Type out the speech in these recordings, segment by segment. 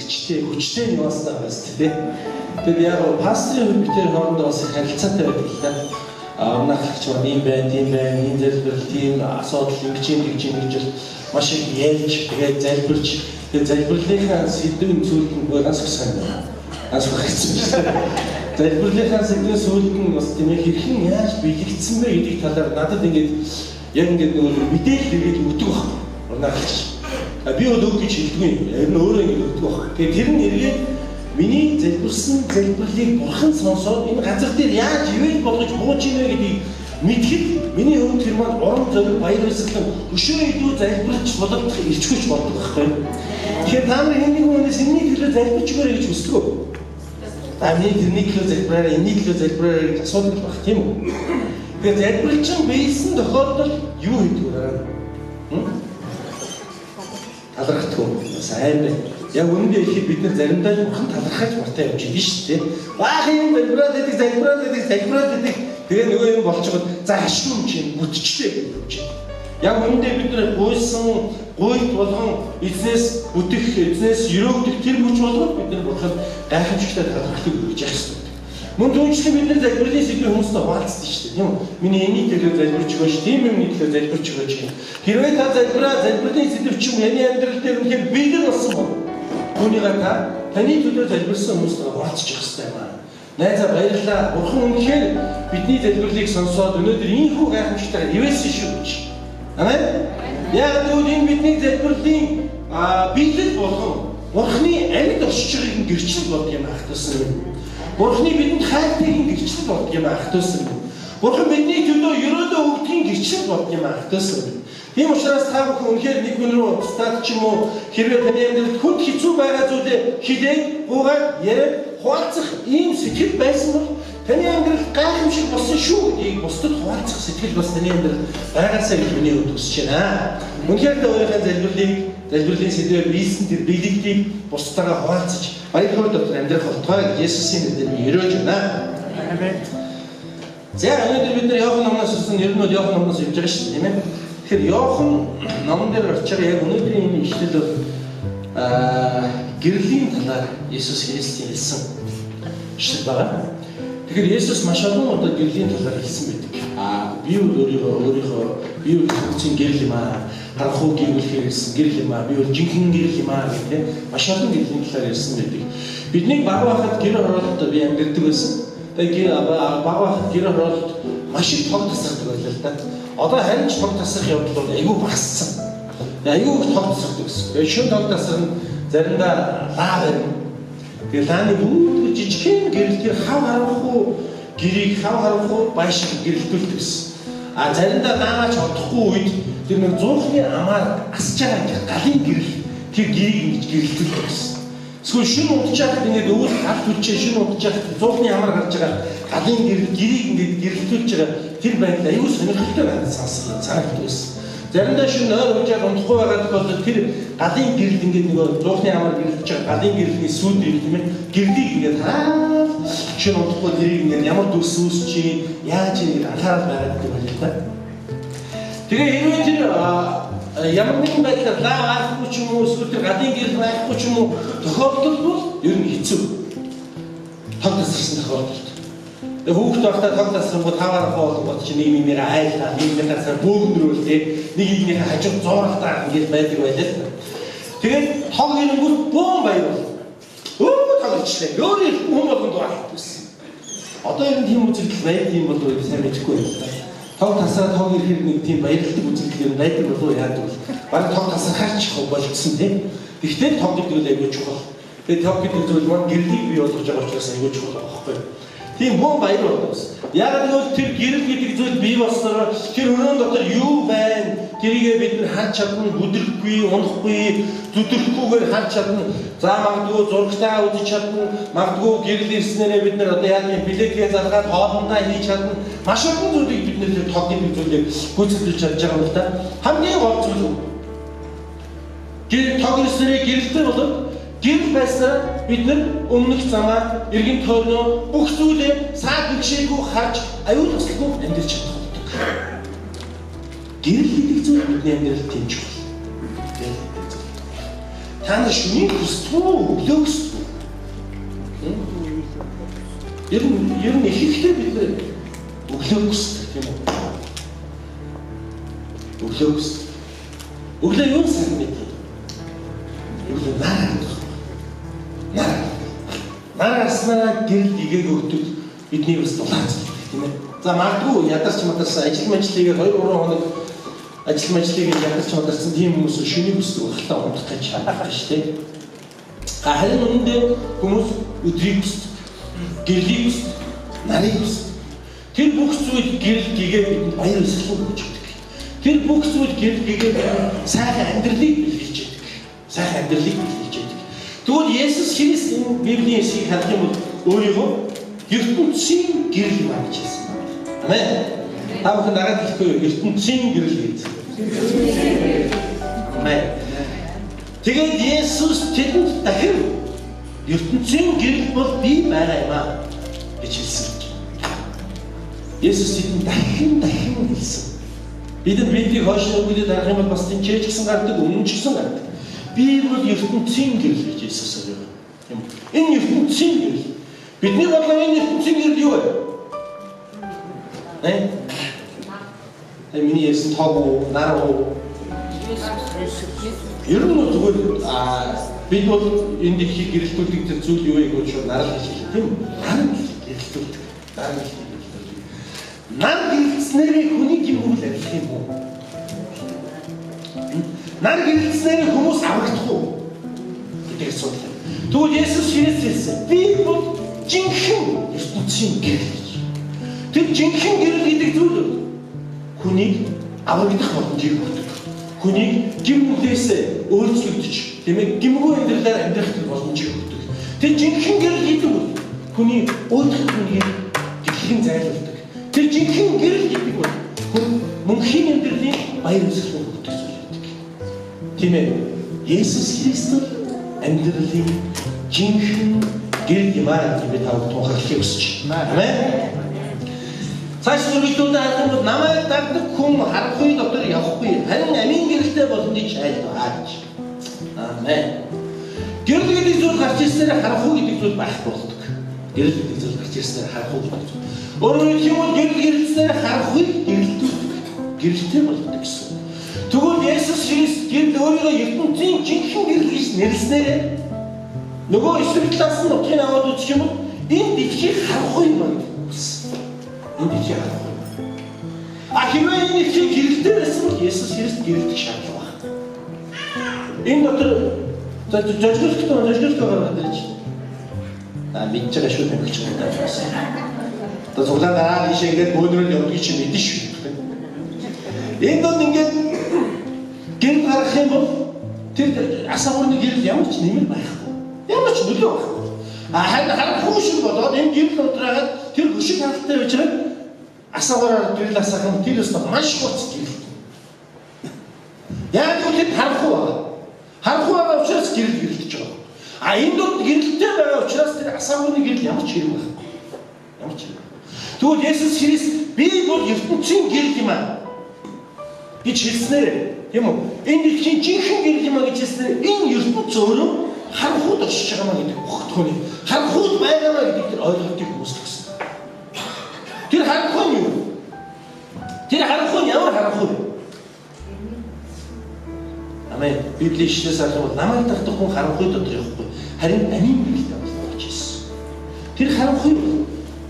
эрчтэй, хүчтэй нюанстай байгаа шүү дээ. Тэгээд яг пастрын хувьд бид тэр хоорондоо бас харилцаатай байдаг л да. Унахлагч маань юм байна, энэ залбирал, тийм асуудал ингэж гэж маш их ярьж, тэгээд залбирч, тэгээд залбирлынхаа сэдвийн зүйлд нь ганц сайн байна. Ганц хэцүү шүү дээ. Залбирлынхаа сэдвийн зүйлд нь бас тийм ээ хэрхэн яаж биелэгдсэн бэ гэдэг талаар надад ингээд яг ингээд мэдээлэл ирээд өгдөг баг. Унахлагч. Би бол өг гэж хэлдэггүй юм. Яг нь өөрөө ингэ өгдөг баг. Тэгээд тэр нь эргээд миний залбирсан залбирлыг бурхан сонсоод энэ газар дээр яаж ивэж болгож бууж ийнэ гэдгийг мэдхэд миний өвд тэр маань урам зориг баяр баясгалан өшөө идүү залбирч болгох ирчгүйч болдог байхгүй. Тэгэхээр та нар хэнийг хүнээс энэний төлөө залбирч өгөөрэй гэж хүсдэг үү? Миний тэрний төлөө залбираарай, энэний төлөө залбираарай гэж асуудаг баг тийм үү? Тэгэхээр залбирчин биелсэн тохиолдолд юу хийдэг вэ? Талархдаггүй. Сайн байна. Яг үнэндээ ихэд бид нар заримдаа бурхан талархаж мартай явж идэв шүү дээ. Баахан юм залбираад байдаг. Тэгээ нөгөө юм болчиход за хашгүй юм чинь бүтчтэй гэж. Яг үнэндээ бид нар гуйсан, гуйт болгон эзнээс бүтэх, эзнээс өрөөгдөх тэр хүч болгоод бид нар бурхан гайхамшигтай талархдаг гэж яах ёстой. Мөн түүнчлэн бид нар залбирлын сэдвийн хүмүүстэй хуваалцсан шүү дээ. Тийм үү? Миний энийг төлөө залбирч өгөөч, тийм юмний төлөө залбирч өгөөч. Хэрвээ та залбирлын сэдв чинь яны амьдрал дээр үнэхээр бэлэн болсон бол түүнийгээ та таны төлөө залбирсан хүмүүстэй хуваалцах хэрэгтэй юм аа. Найзаа баярлалаа. Бурхан үнэхээр бидний залбирлыг сонсоод өнөөдөр ийхүү гайхамшигтайгаар ивэсэн шүү гэж. Амен. Яг тэгвэл энэ бидний залбирлын бэлэн болгон Бурханы амьд оршиж байгааг гэрчлэл болдог юм ахтасан юм. Бурханы бидэнд хайртайг гэрчлэл болдог юм ахтасан юм. Бурхан бидний төлөө ерөөдөө өгдгийн гэрчлэл болдог юм ахтасан юм. Тийм учраас та бүхэн үнэхээр нэг хүн рүү стат ч юм уу хэрвээ таны амьдралд хүнд хэцүү байгаа зүйлээ хилээд гуйгаад яриад хуваалцах ийм сэтгэл байсан бол таны амьдрал гайхамшиг болсон шүү гэдгийг бусдад хуваалцах сэтгэл бас таны амьдралд байгаасаа гэж миний хувьд хүсэж байна. Үнэхээр та өөрийнхөө залбирлын сэдвээр биелсэн тэр биелэгдийг бусдаагаа хуваалцаж баярхаар дотор амьдрах болтугай гэж Есүсийн нэрээр би өрөөж байна. Амен. За өнөөдөр бид нар Иохан номноос ирсэн ер нь бол Иохан номноос явж байгаа шүү дээ, тийм ээ. Тэгэхээр Иохан номон дээр орч байгаа яг өнөөдрийн энэ ишлэл бол гэрлийн талаар Есүс Христийн хэлсэн ишлэл байгаа. Тэгэхээр Есүс маш олон удаа гэрлийн талаар хэлсэн байдаг. Би өөрийнхөө би хүчин гэрэл юм аа. Харахуу гэрэл хэлсэн гэрэл юм аа. Би бол жинхэнэ гэрэл юм аа гэдэг маш олон гэрлийн талаар хэлсэн байдаг. Бидний баг байхад гэр хороололд би амьдэрдэг байсан. Тэгээ баг байхад гэр хороололд маш их тог тасардаг байлаа л да. Одоо харин ч тог тасрах явдал бол айгүй багассан. Айгүй их тог тасардаг гэсэн. Тэгээ шин тог тасрах нь заримдаа лаа байна. Тэгээ лааны бүгд жижигхэн гэрэлтэр хав харахгүй байшиг гэрэлтүүлдэг гэсэн. Заримдаа даамаач одохгүй үед тэр нэг зуухны амаар асж байгаа галын гэрэл тэр гэрийг ингэж гэрэлтүүлдэг гэсэн. Эсвэл шин удажхад ингээд өвөл гал түлчээ шин удажхад зуухны амаар гарч байгаа галын гэрийг ингээд гэрэлтүүлж байгаа тэр байдал аюул сонирхолтой байна санагддаг байсан. Заримдаа шин нойр уужаад унтахгүй байгаа тохиолдолд тэр галын гэрэл ингээд нөгөө зуухны амаар гэрэлтэж байгаа галын гэрлийн сүүдийг тийм ээ гэрлийг ингээд шин унтахгүй тэрийг ингээд ямар дүрс үүсч яаж ингэж анхаарал байгаад байгаа юм байна. Тэгээ хэрвээ тэр ямар нэгэн байдлаар лаагүй ч юм уу эсвэл тэр галын гэрэл байхгүй ч юм уу тохиолдол бол ер нь хэцүү. Тог тасарсан тохиолдолд. Тэгээ хүүхэд байхдаа тог тасрангууд таваарах болгоод чи нэг нэмээр айлаа, нэг нэмээр бөөгнөрүүл тээ нэг нэгнийхээ хажууд зууралтаа ингэж байдаг байлаа. Тэгээд тог ирэнгүүт бөөн баяр бол. Тог ичлээ. Өөрөөр хүн болгонд байхгүй. Одоо ер нь тийм үзэгдэл байдаг юм болов уу сайн мэдэхгүй байна. Тог тасраад тог ирэхээр нэг тийм баярлалтай үзэгдэл юм байдаг болов уу яадаг бол. Бараг тог тасрахаарч болчихсон тийм. Гэхдээ тог гэдэг нь айгүй чухал. Тэгээд тог гэдэг зүйл маань гэрлийг бий болгож байгаа учраас айгүй чухал байхгүй. Тийм бөөн баяр болдог. Яг л тэр гэрэл гэдэг зүйл бий болсноор тэр өрөөнд дотор юу байна? Тэрийгээ бид нар харж чадна, бүдрэхгүй, унахгүй, зүдрэхгүйгээр харж чадна. За магадгүй зургатаа үзэж чадна. Магадгүй гэрэл ирснээрээ бид нар одоо яг юм билетгээ залгаад хоолндоо хийж чадна. Маш олон зүйлийг бид нэр тог гэдэг зүйлийг гүйцэтгэж чадж байгаа юм л да. Хамгийн гол зүйл нь гэрэл тог ирснээрээ гэрэлтэй болоод гэрэл байснаар бид нар өмнөх замаа, эргэн тойрноо бүх зүйлээ саад бишээгүй харж аюул туслахгүй амьдарч чадах болдог. Гэрэл гэдэг зүйл бидний амьдралд тэмч бол. Та нар шүнийг хүсдэг үү? Өглөө хүсдэг үү? Ер нь их ихтэй бид нэр өглөө хүсдэг тийм үү? Өглөө хүсдэг. Өглөө юу сайн мэдээ? Өглөө нарааснаа гэрэл игээг өгдөг бидний бас дулаацдаг тийм ээ. За магадгүй ядарч мадарсан ажил хийгээд 2-3 хоног ажил хийгээд ядарч мадарсан тийм хүмүүс шүнийг хүсдэг багтаа унтах гэж шаарддаг шүү дээ. Харин үүндээ хүмүүс өдрийг хүсдэг, гэрлийг хүсдэг, нарыг хүсдэг. Тэр бүх зүйл гэрэл игээ бидэнд баяр баясгалан өгч өгдөг. Тэр бүх зүйл гэрэл игээ сайхан амьдралыг бэлгэлж өгдөг. Сайхан амьдралыг бэлгэлж өгдөг. Тэгвэл Есүс Христ энэ Библийн хэсгийг харах юм бол өөрийгөө ертөнцийн гэрэл юм гэж хэлсэн байна. Амен. Та бүхэн дараад хэлэхгүй ертөнцийн гэрэл гэж. Амен. Тэгээд Есүс тэдэнд дахин ертөнцийн гэрэл бол би байгаа юм аа гэж хэлсэн. Есүс тэдэнд дахин хэлсэн. Бид Библийг хойшлоо үгдээд харах юм бол бас тэнцэж гисэн гардаг, өмнө ч гисэн гардаг. Би бол ертөнцийн гэрэл гэж Есүс öelв. Энэ ертөнцийн гэрэл. Бидний бодлоо энэ ертөнцийн гэрэл юу вэ? Миний Есүс тоо нар уу? Ер нь зүгээр бид бол энэ дэлхийг гэрэлтүүлдэг зүйл юу вэ гэж нарал гэж хэлдэг тийм үү? Нар гэрэлтүүлдэг. Нар гэрэлтснээр хүний гимгүүл арилах юм уу? Нар гэрэлтснээр хүмүүс аврагдах уу? Гэдэг асуудал. Тэгвэл Есүс Христ хэлсэн. Би бол жинхэнэ ертөнцийн гэрэл гэж. Тэр жинхэнэ гэрэл гэдэг зүйл хүнийг аврагдах боломжийг өгдөг. Хүнийг гимгүүлээс өөрчлөгдөж, тийм ээ, гимгүү амьдралаар амьдрах боломжийг өгдөг. Тэр жинхэнэ гэрэл гэдэг нь хүний өөдгөх хүнийг дэлхийн зайлуулдаг. Тэр жинхэнэ гэрэл гэдэг нь хүн мөнхийн амьдралын баяр баясгалан өгдөг зүйл байдаг. Тийм ээ. Есүс Христ амьдралын жинхэнэ гэрэл юм аа гэж бид тунхаглахыг хүсэж байна. Амен. Цааш үргэлжлүүлээд харах юм намайг дагдаг хүн харахгүй дотор явахгүй. Харин амийн гэрэлтэй болно гэж айлтгаач. Амен. Гэрэл гэдэг зүйл гарч ирсээр харахгүй гэдэг зүйл байх болдог. Гэрэл гэдэг зүйл гарч ирсээр харахгүй гэдэг зүйл. Өөрөөр хэлбэл гэрэлснээр харахгүй гэрэлтэй болдог гэсэн. Тэгвэл Есүс Христ гэрэл өөрийгөө ертөнцийн жинхэнэ гэрэл гэж нэрлэснээр нөгөө эсрэг талаас нь утгыг аваад үзэх юм бол энэ дэлхийг харахгүй юм байна. Энэ дэлхийг харахгүй. Хэрвээ энэ дэлхийг гэрэлтэй байсан бол Есүс Христ гэрэлтэх шаардлага байна. Энэ дотор зожигдолтой гараад ирж байна. Мэдж байгаа шүү дээ гэж байна. Одоо цуглаан дараа тийшээ ингээд бөөнөрөнд явдаг чинь мэдэн шүү. Энэ донд ингээд гэрэл гарах юм бол тэр асаагурны гэрэл ямар ч нэмэр байхгүй. Ямар ч нөлөө байхгүй. Харахгүй шиг болоод энэ гэрэл дотраагаад тэр хөшиг хангалттай байж байгаа асаагаараа гэрэл асаах нь тэр өстө маш хурц гэрэл. Яг л тэр харахгүй байгаа. Харахгүй байгаа учраас гэрэл гэрэлтэж байгаа. Энэ донд гэрэлтэй байгаа учраас тэр асаагурны гэрэл ямар ч хэрэг байхгүй. Ямар ч хэрэг. Тэгвэл Есүс Христ би бол ертөнцийн гэрэл юм аа гэж хэлснээр тийм үү? Энэ дэлхийн жинхэнэ гэрэл юм аа гэж хэлснээр энэ ертөнц өөрөө харахуд очиж байгаа маа гэдэг бохтхоны. Харахуд байгаа маа гэдэг тэр ойлголтыг үүсгэсэн. Тэр харахгүй нь юу? Тэр харахгүй нь ямар харахгүй вэ? Амен. Библийн ишлээс харах юм бол намайг дагдаг хүн харахгүй дотор явахгүй. Харин амийн гэрэлтэй болно гэж хэлсэн. Тэр харахгүй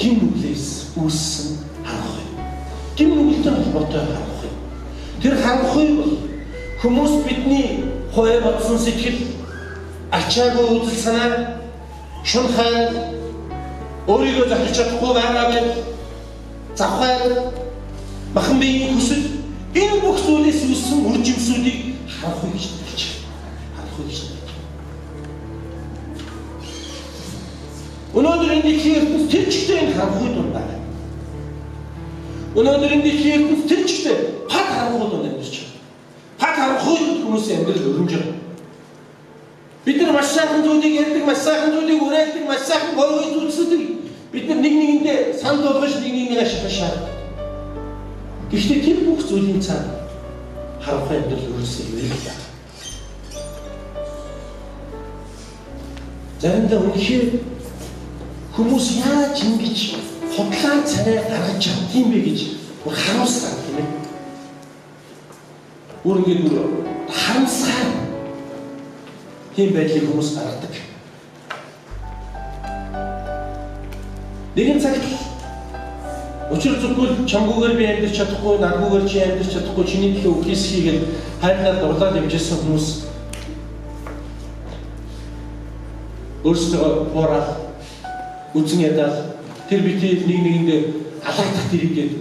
гин нүглээс үүссэн харахгүй. Гин нүгэлтэй холбоотой харахгүй. Тэр харахгүй бол хүмүүс бидний хувь бодсон сэтгэл, ачаагүй үзэл санаа, шун хайр, өөрийгөө захиж чадахгүй байгаа бай, завхаар, махан биеийн хүсэл, энэ бүх зүйлээс үүссэн үр жимсүүдийг харахгүй гэж хэлж байна. Харахгүй гэж. Өнөөдөр энэ дэлхийн ертөнц тэр чигтээ энэ харахгүй дунд байна. Өнөөдөр энэ дэлхийн ертөнц тэр чигтээ пад харахгүй дунд амьдарч байна. Пад харахгүй хүмүүсийн амьдрал өрөмж байна. Бид нар маш сайхан зүйлийг ярьдаг, маш сайхан зүйлийг уриалдаг, маш сайхан гойгой зүйлсүүдийг бид нар нэг нэгэндээ санал болгож нэг нэгээ шашаад. Гэхдээ тэр бүх зүйлийн цаана харахгүй амьдрал өрөөсөө юу вэ? заримдаа үнэхээр хүмүүс яаж ингэж хотлоо царай гаргаж чаддсан бэ гэж харуулсан тийм ээ. Ингээд харамсаа тийм байдлыг хүмүүс гаргадаг. Нэгэн цагт учир зүггүй чамгүйгээр би амьдарч чадахгүй, надгүйгээр чи амьдарч чадахгүй, чиний төлөө үхээс хийгээд хайрлаад дурлаад явжсэн хүмүүс өөрсдөө бороо үзэн ядаад тэр битээ нэг нэгэндээ алгадах тэрийгээд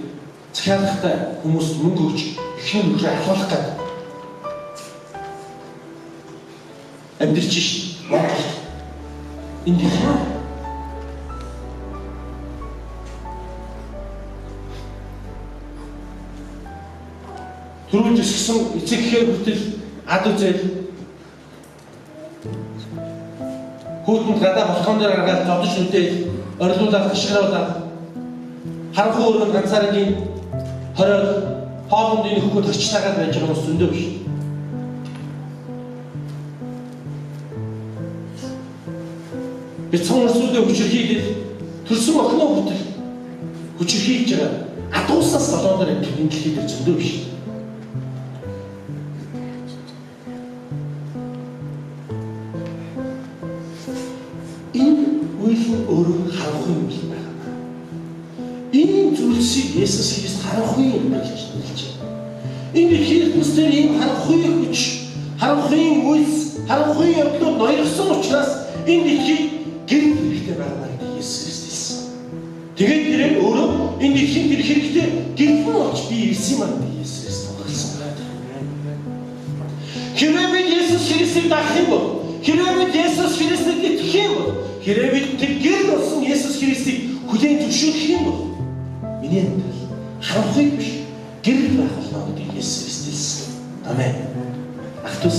захиалгахтай хүмүүс мөнгө өгч ихний нөхрөө ахуулах гэдэг амьдарч шít Монгол энд түрүүнд өсгсөн эцэг гэхээр хүртэл ад үзэл хүүтэнд гадаа болохон дээр гаргаад зодож үдээ орилуулаад гашгааруулаад харанхуй өрөөнд ганцааргийн хорой хоолндын нөхөд төрчлаагаад байж байгаа хүмүүс зөндөө биш. Бяцхан өрсөлдөө хүчрхийлэл төрсөн охиноо бүтэл хүчрхийлж байгаа адууснаас болоодоор энэ дэлхийд зөндөө биш. Өөрөө харанхуй юм байна. Энэ зүйлсийг Есүс Христ харанхуй юм гэж хэлж байна. Энэ Христээр ийм харанхуй хүч, харанхуй үйлс, харанхуй явдлууд ноёрсон учраас энэ дэлхийг гэрэл хэрэгтэй байна гэж Есүс Христ хэлсэн. Тэгээд тэрээр өөрөө энэ дэлхийг гэрэл хэрэгтэй гэрэл болж би ирсэн юм гэж Есүс Христ тунхагласан байна. Хэрвээ бид Есүс Христийг дагах юм бол, хэрвээ бид Есүс Христэд итгэх юм бол, хэрвээ бид тэр гэрэл болсон Есүс Христийг хүлээн зөвшөөрөх юм бол миний амьдрал харанхуй биш гэрэл байх болно гэдэг Есүс Христ хэлсэн. Амен. Ахтус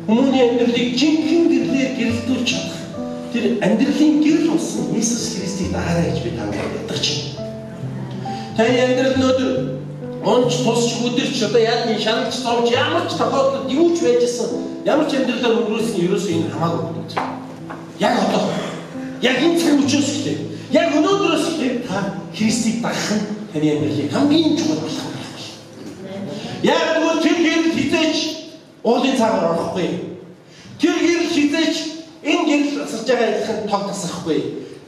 хүмүүний амьдралыг жинхэнэ гэрлээр гэрэлтүүлж чадах тэр амьдралын гэрэл болсон Есүс Христийг дагаарай гэж би танд ядгаж байна. Таны амьдрал өнөөдөр онц тусч өдөрч одоо яг нэг шаналж зовж ямар ч тохиолдолд юу ч байжсэн ямар ч амьдралаар өнгөрөөсөн ерөөсөө энэ хамаагүй гэдэг. Яг одоо яг энэ цаг үеэс ихтэй яг өнөөдрөөс ихтэй та Христийг дагах нь таны амьдралыг хамгийн чухал болох юм байна. Яг нөгөө тэр гэрэл хизээч уулын цагаар орохгүй. Тэр гэрэл хизээч энэ гэрэл асарж байгаа адилхан тог тасахгүй.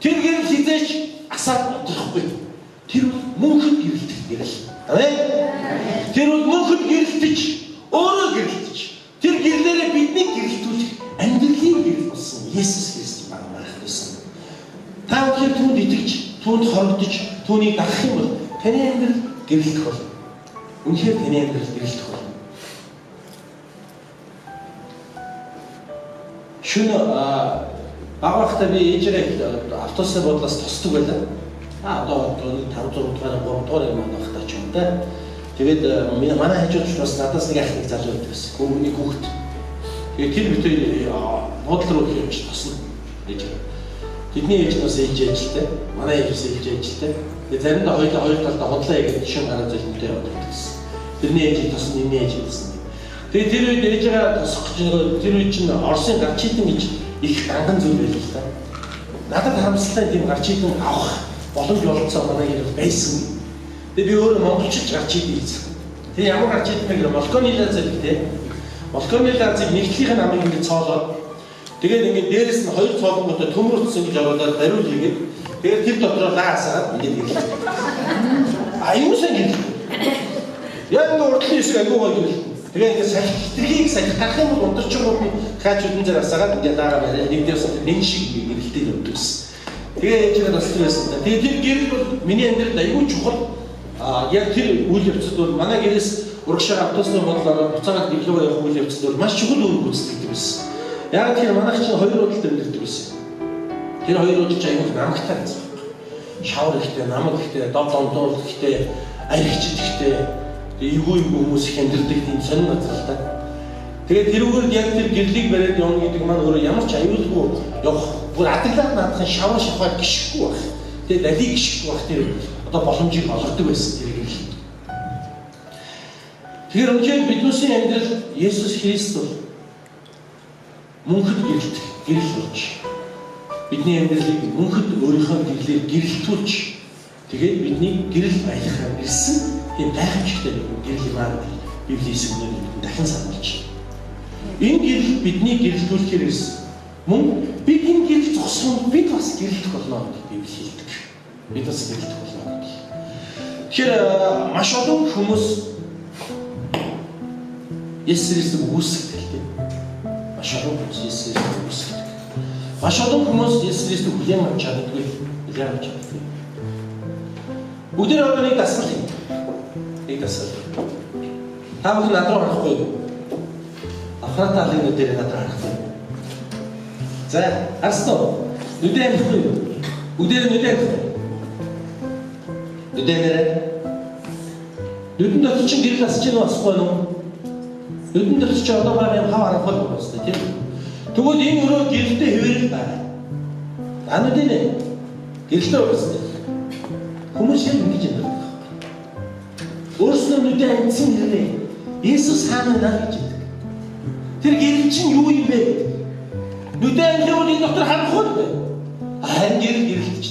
Тэр гэрэл хизээч асаад бодлохгүй. Тэр мөнхөд гэрэлтэх гэрэл. Амен. Тэр мөнхөд гэрэлтэж өөрөө гэрэлтэж тэр гэрлээрээ бидний гэрэлтүүлэх амьдралын гэрэл болсон Есүс Христ байна гэсэн. Та бүхэн түүнд итгэж, түүнд хорогдож, түүнийг дагах юм бол таны амьдрал гэрэлтэх болно. Үнэхээр таны амьдрал гэрэлтэх болно. Шөнө багахта би ээжрээ автобусаар бодлоос тосдог байлаа. Одоо 5-6 дугаар 3 дугаар юм багахта ч юм да. Тэгээд манай хажууд бас надаас нэг ах нэг залуу байдаг байсан. Гүрний хүүхэд. Тэгээд тэр битээ бодлол руу явж тосно. Тэдний ээж нас ээж ажилтай. Манай ээж бас ээж ажилтай. Тэгээд заримдаа хоёр талдаа хотлоо яг шин гараа зэлмтэй явдаг гэсэн. Тэрний ээж тосно, энэ ээж тосно. Тэгээд тэр үед ээжээ тосох гэж тэр үед чинь Оросын гарчитан гэж их данган зүйл байл л та. Надад харамсалтай тийм гарчитан авах боломж олгоцоо манай гэр байсан. Тэгээд би өөрөө монголчууд гарчитан хийсэн. Тэгээд ямар гарчитан бэ гэвэл Молконы лазер гэдэг. Молконы лазерыг нэгтлийнх нь амыг ингэ цоолоод тэгээд ингэ дээрэс нь хоёр цоолонготой төмөрцсөн гэж оруулаад бариул хийгээд тэгээд тэр дотроо лаасаад ингэ ирлээ. Аюулсан гэл. Яг энэ урдлын хэсэг агуугаа гэл. Тэгээ ингэ салхитрийг салхи гарах юм бол ундарчгууд нь хаач үдэн зэрэг асаагаад ингэ дараа барай нэг дэвс нэг шиг гэрэлтэй явдагс. Тэгээ ээжээ бас байсан да. Тэгээ тэр гэрэл бол миний амьдралд аюул чухал. Яг тэр үйл явцад бол манай гэрээс урагшаа автобусны бодлоор буцаад дипломоо явах үйл явцад бол маш чухал үр гүйцэтгэдэг байсан. Яг тэр манайх чинь хоёр удаа амьдэрдэг байсан. Тэр хоёр удаа ч аюул намагтай байсан. Шавар ихтэй, намаг ихтэй, дов дондор ихтэй, аригчд ихтэй, эвгүй хүмүүс их амьдэрдэг тийм сонин газар л да. Тэгээд тэрүүгээр яг тэр гэрлийг бариад явна гэдэг маань өөрөө ямар ч аюулгүй явах, бүр адаглаад наадахын шавар шавхаар гიშхгүй байх. Тэгээд алийг гიშхгүй байх тэр одоо боломжийг олгодог байсан тэр гэрэл. Тэгэхээр өнөөдөр бидний амьдрал Есүс Христ бол мөнхөд гэрэлт. гэрэл болж бидний амьдралыг мөнхөд өөрийнхөө гэрлээр гэрэлтүүлж тэгээд бидний гэрэл баялахаар ирсэн тийм гайхамшигтай гэрэл юм аа гэдэг Библийн үгнүүд дахин сануулж байна. Энэ гэрэл бидний гэрэлтүүлэхээр ирсэн. Мөн бид энэ гэрэл зогсоход бид бас гэрэлтэх болно гэж Библи хэлдэг. Бид бас гэрэлтэх болно гэж. Тэгэхээр маш олон хүмүүс Есүс Христийг үгүйсгдэг тийм. Маш олон хүмүүс Есүс Христийг үгүйсгдэг. Маш олон хүмүүс Есүс Христийг хүлээн авч чаддаггүй. Хүлээн авч чаддаггүй. Бүгдээ одоо нэг дасгал юм. Нэг дасгал. Та бүхэн над руу харахгүй юу? Афраталын нүдээр над руу харахгүй. За, харсан уу? Нүдээ харахгүй юу? Бүгдээ нүдээ харахгүй. Нүдээ нэрээ. Нүдэн дотор чинь гэрэл асч ийн басахгүй юу? Нүдэн дотор чинь одоо баг юм хав харахгүй байна шүү дээ, тийм. Тэгвэл энэ өрөө гэрэлтэй хэвээрэл байна. Нүдээ нэ. Гэрэлтэй уусна. Хүмүүс яг ингэж юм байна. Өөрснөө нүдээ амьдсан хэрэг. Иесус хаана наа гэж хэлдэг. Тэр гэрэл чинь юу юм бэ? Нүдээ амьдсан энэ дотор харахгүй бэ? Харин гэрэлтч.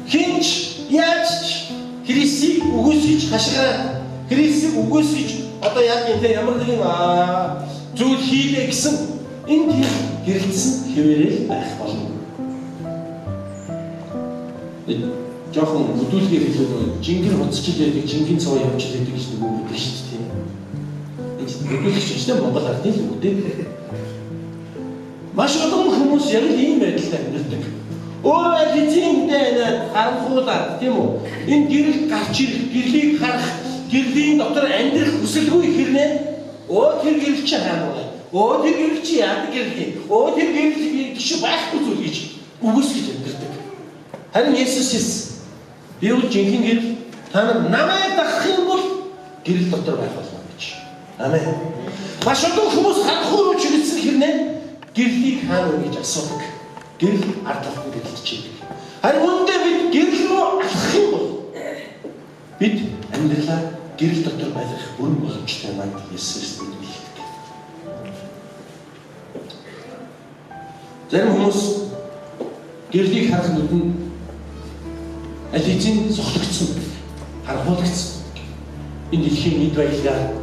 Хинч яаж Христийг үгүйсгэж хашгираад Христийг үгүйсгэж одоо яг энэ ямар нэгэн зүйл хийлээ гэсэн энэ гэрэлтсэн хэвээрэл байх болно. Жохон хөдөлгөөр хэлээд жингэр хоцчил байдаг, жингийн цоо явж байдаг гэж нэг үг өгдөг шүү дээ. Энэ хөдөлгөөрч ч гэсэн Монгол ардын л үг дээ. Маш олон хүмүүс яг л ийм байдлаар амьдардаг. Өөрөө эзэмдээ харанхуулаад тийм үү? Энэ гэрэл гарч ирэх, гэрлийг харах, гэрлийн дотор амьдрах хүсэлгүй хэрнээ тэр гэрэл чи хаана вэ? Тэр гэрэл чи яадаг гэрэл? Тэр гэрэл чи байхгүй зүйл гэж үгүйсгэж амьдардаг. Харин Есүс хэлсэн. Би бол жинхэнэ гэрэл та нар намайг дагах юм бол гэрэл дотор байх болно гэж. Амен. Маш олон хүмүүс ханхуу руу чиглэсэн хэрнээ гэрлийг хаана вэ гэж асуудаг. Гэрэл ард талд гэрэлтчихэд. Харин үүндээ бид гэрэл рүү алхах юм бол бид амьдралаа гэрэл дотор байлгах бүрэн боломжтой байна гэж Есүс хэлдэг. Зарим хүмүүс гэрлийг харах нүдэнд аль хэзээ сохлогдсон, харанхуулагдсан. Энэ дэлхийн мэд баялгаар,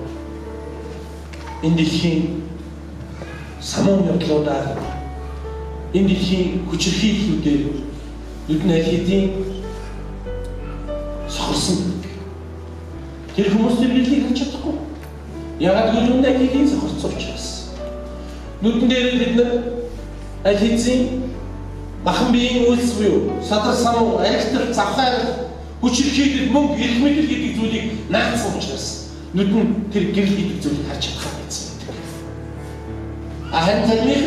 энэ дэлхийн самуун явдлуудаар, энэ дэлхийн хүчирхийллүүдээр нүд нь аль хэзээ сохорсон. Тэр хүмүүс тэр гэрлийг харж чадахгүй. Яагаад гэвэл нүд аль хэзээ сохорцсон учраас. Нүдэн дээр бид нар аль хэзээ махан биеийн үйлс буюу садар самуу, архитект, завхаар хүчирхийлэл мөнгө эрх мэдэл гэдэг зүйлийг наацсан учраас нүд нь тэр гэрэл гэдэг зүйлийг харж чадах байсан байдаг. Харин тэрний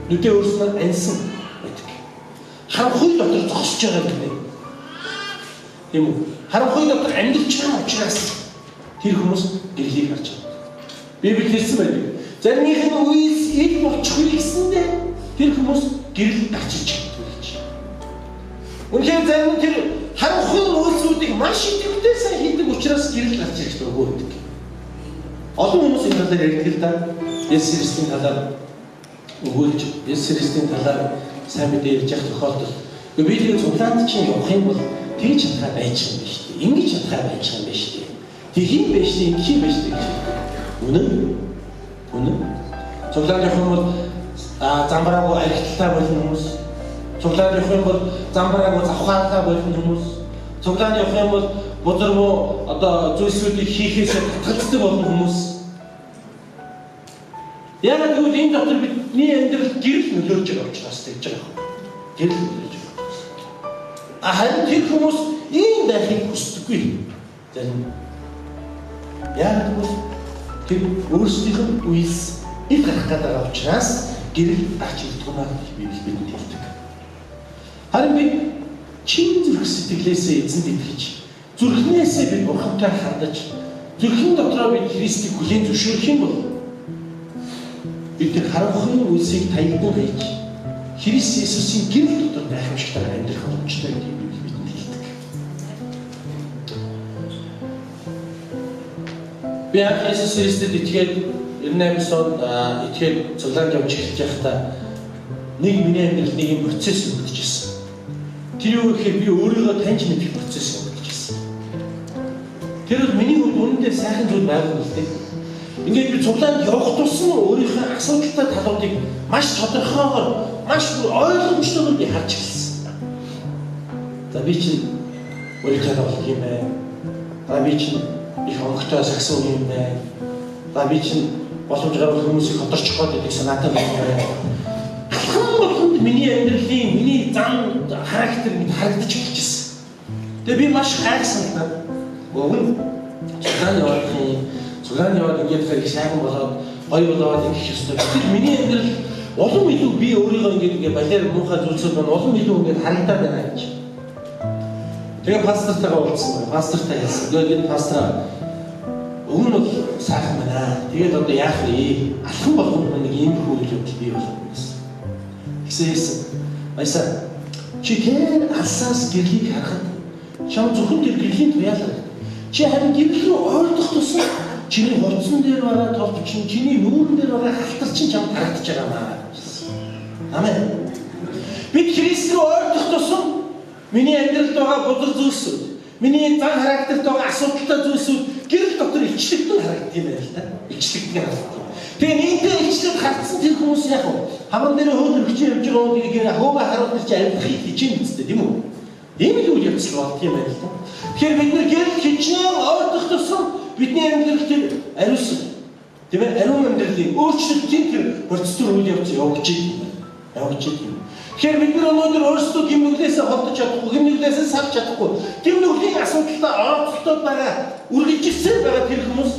нүдээ өөрснөө ансан байдаг. Харанхуй дотор зогсож байгаа гэдэг. Тийм үү? Харанхуй дотор амьдарч байгаа учраас тэр хүмүүс гэрлийг харж байгаа. Библи хэлсэн байдаг. Заримийнх нь үйлс ил болчихгүй гэсэндээ тэр хүмүүс гэрэл гачиж чаддаг гэж. Үнэхээр зарим нь тэр харанхуй үйлсүүдийг маш идэвхтэй сайн хийдэг учраас гэрэл гарч ирж өгөөдөг. Олон хүмүүс энэ талаар ярьдаг л да. Есүс Христийн талаар өгүүлж, Есүс Христийн талаар сайн мэдээ ярьж явах тохиолдолд Библийн цуглаанд чинь явах юм бол тэгж чадхаа байж юм биш үү? Ингэж чадхаа байж юм биш үү? Тэгхийн биш үү? Ингэхийн биш үү? Үнэн. Цуглаанд явах юм бол замбараагүй архитектаа болон хүмүүс, цуглаанд явах юм бол замбараагүй завхаалтаа болон хүмүүс, цуглаанд явах юм бол бузаргуу одоо зүйлсүүдийг хийхээс татгалздаг болон хүмүүс. Яагаад гэвэл энэ дотор бидний амьдрал гэрэл нөлөөлж байгаа учраас тэгж байгаа юм. Гэрэл нөлөөлж байгаа. Харин тэр хүмүүс ийм байхыг хүсдэггүй. Зарим. Яагаад гэвэл тэр өөрсдийнх нь үйлс ил гарах гэдэг учраас гэрэл гарч ирдэг юм аа гэж бидэнд хэлдэг. Харин бид чин зүрх сэтгэлээсээ эзэнд итгэж, зүрхнээсээ бид Бурхантай хандаж, зүрхэн дотроо бид Христийг хүлээн зөвшөөрөх юм бол бид тэр харанхуй үйлсийг таягдан хийж, Христ Есүсийн гэрэл дотор гайхамшигтайгаар амьдрах боломжтой гэдгийг Библи бидэнд хэлдэг. Би анх Есүс Христэд итгээд 98 онд итгээд цуглаанд явж эхэлж байхдаа нэг миний амьдралд нэг юм процесс өгдөжсэн. Тэр юу гэхээр би өөрийгөө таньж мэдэх процесс өгдөжсэн. Тэр бол миний хувьд үнэндээ сайхан зүйл байгаад л дээ. Ингээд би цуглаанд явах тусам өөрийнхөө асуудалтай талуудыг маш тодорхойгоор, маш ойлгомжтойгоор би харж эхэлсэн. За би чинь өөрийнхөө болох юм байна. За би чинь их онготой сагсан юм байна. За би чинь боломж гаргах хүмүүсийг хотарчих гээд байдаг санаатай байна. Алхам миний амьдралын, миний зам характер мэд харагдаж эхэлжсэн. Тэгээ би маш гайхсан л да. Өгөн цуглааны яваад ингээд их сайхан болоод гоё болоод ингэх ёстой. Тэгэхээр миний амьдрал улам илүү би өөрийгөө ингээд балиар муухай зүйлсүүд маань улам илүү ингээд харагдаад байна гэж. Тэгээ пастортайгаа уулзсан. Пастортай хэлсэн. Тэгээд пастор өгөн бол сайхан байна. Тэгээд одоо яах вэ? Алхам болгох нэг ийм хөвөл явдал бий болох гэсэн. Тэгсэн. Баясаа чи тэр алсаас гэрлийг харахад чам зөвхөн тэр гэрлийн туяалаа. Чи харин гэрэл рүү ойртох тусам чиний хурцсан дээр байгаа толбчин, чиний нүүрэн дээр байгаа халтар чинь чамд харагдаж байгаа маа. Амен. Бид Христ рүү ойртох тусам миний амьдралд байгаа бодол зүйлсүүд, миний зан характерт байгаа асуудалтай зүйлсүүд гэрэл дотор илчлэгдэн харагддаг юм байна л да. Илчлэгдэн харагддаг. Тэгээ нийтээ илчлэгд хартсан тэр хүмүүс яг хамран дээр хөөд өргөж явж байгаа үнийг гэр хөөгээ харуулж чи амьдрахыг хичээн үстэй тийм үү? Ийм л үйл явдал болт юм байна л да. Тэгэхээр бид нар гэрэл хичнээн ойртох тусам бидний амьдрал тэр ариусан. Тийм ээ? Ариун амьдралын өөрчлөлтийн тэр процедур үйл явц явагдаж байна. Тэгэхээр бид нар өнөөдөр өөрсдөө гимнүглээсээ холдож чадахгүй, гимнүглээсээ салж чадахгүй, гимнүглийн асуудалтай оролцолтод байгаа, үргэлжилсэн байгаа тэр хүмүүс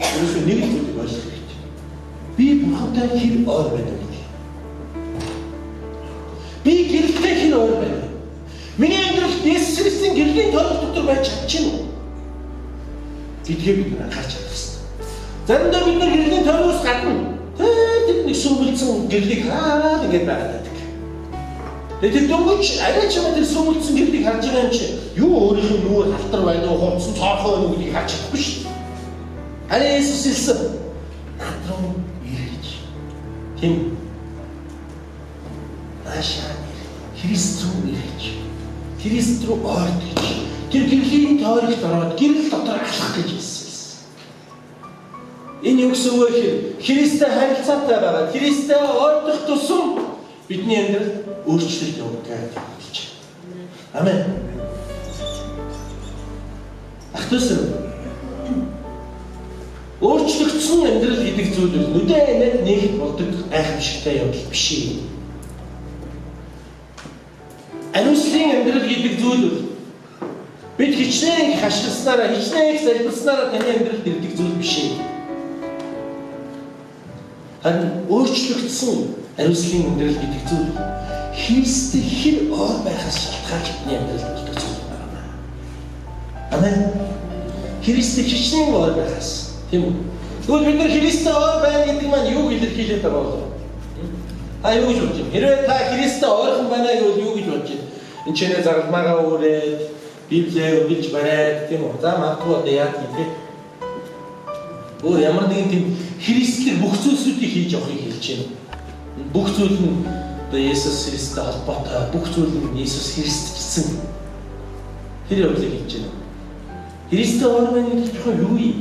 ерөөсөө нэг л зүйлийг ойлгох хэрэгтэй. Би Бурхантай хэр ойр байдаг вэ? Би гэрэлтэй хэр ойр байдаг вэ? Миний амьдрал Есүс Христийн гэрлийн тоолох дотор байж чадчихна уу? Гэдгийг бид анхаарч чадах хэрэгтэй. Заримдаа бид нар гэрлийн тоолоос гадна тэр нэг сүмэлцэн гэрлийг хараад ингэж байгаад. Тэгээд дөнгөж арай ч юм тэр сүмэлцэн гэрлийг харж байгаа юм чи юу өөрийнхөө нүүр халтар байна уу, хурцсан цоохоо байна уу гэдгийг харж чадахгүй шүү дээ. Харин Есүс хэлсэн над руу ирж. Тийм. Ашаа Христ рүү ирж. Христ рүү ойртож. Тэр гэрлийн тойрогт ороод гэрэл дотор алхах гэж хэлсэн. Энэ юу гэсэн үг вэ? Христтэй харилцаатай байгаа. Христтэй ойртох тусам бидний амьдрал өөрчлөлт явагдаж байна. Амен. Ахтусан өөрчлөгдсөн амьдрал гэдэг зүйл нүдэн амиад нэгт болдог гайхамшигтай явдал биш юм. Ариуслын амьдрал гэдэг зүйл бид хичнээн их ашигласнараа, хичнээн их залбирснараа таны амьдралд ирдэг зүйл биш юм. Харин өөрчлөгдсөн ариуслын амьдрал гэдэг зүйл Христтэй хэр ойр байхаас шалтгаалж бидний амьдралд болдог зүйл байна. Амен. Христтэй хичнээн ойр байхаас. Тийм үү? Тэгвэл бид нар Христтэй ойр байна гэдэг маань юу илэрхийлээд байгаа вэ? Юу гэж бодож байна? Хэрвээ та Христтэй ойрхон байна гэвэл юу гэж бодож байна? Энд чинээ заргалмаагаа өөрөөд Библийг үргэлж бариад тийм үү? За магадгүй одоо яах юм бэ? Ямар нэгэн тийм Христээр бүх зүйлсүүдийг хийж явахыг хэлж байна. Бүх зүйл нь одоо Есүс Христтэй холбоотой, бүх зүйл нь Есүс Христчсэн. Тэр явдлыг хэлж байна. Христтэй ойр байна гэдэг нь юу юм?